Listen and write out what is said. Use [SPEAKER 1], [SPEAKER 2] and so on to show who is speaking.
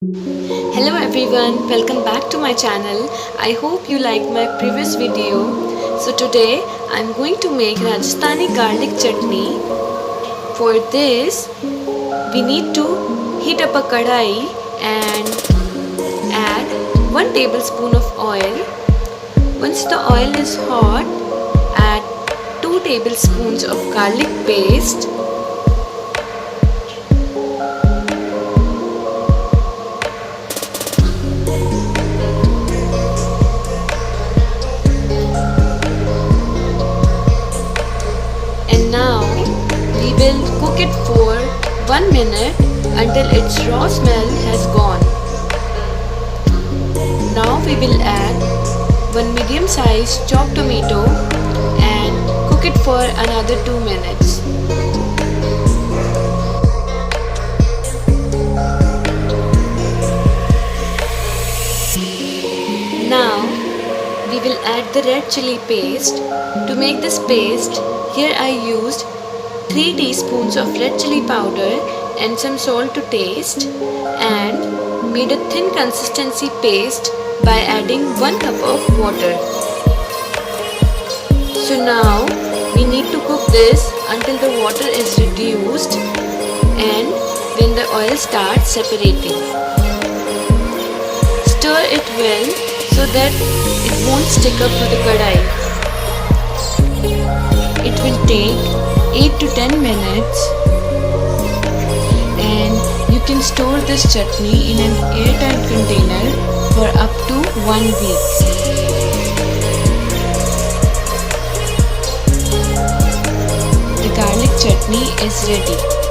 [SPEAKER 1] Hello everyone, welcome back to my channel. I hope you liked my previous video. So today I'm going to make Rajasthani garlic chutney. For this we need to heat up a kadai and add 1 tablespoon of oil. Once the oil is hot, add 2 tablespoons of garlic paste. And now we will cook it for 1 minute until its raw smell has gone. Now we will add 1 medium sized chopped tomato and cook it for another 2 minutes. Now we will add the red chili paste. To make this paste, here I used 3 teaspoons of red chili powder and some salt to taste, and made a thin consistency paste by adding 1 cup of water. So now we need to cook this until the water is reduced and when the oil starts separating. Stir it well so that it won't stick up to the kadai. It will take 8 to 10 minutes and you can store this chutney in an airtight container for up to 1 week. The garlic chutney is ready.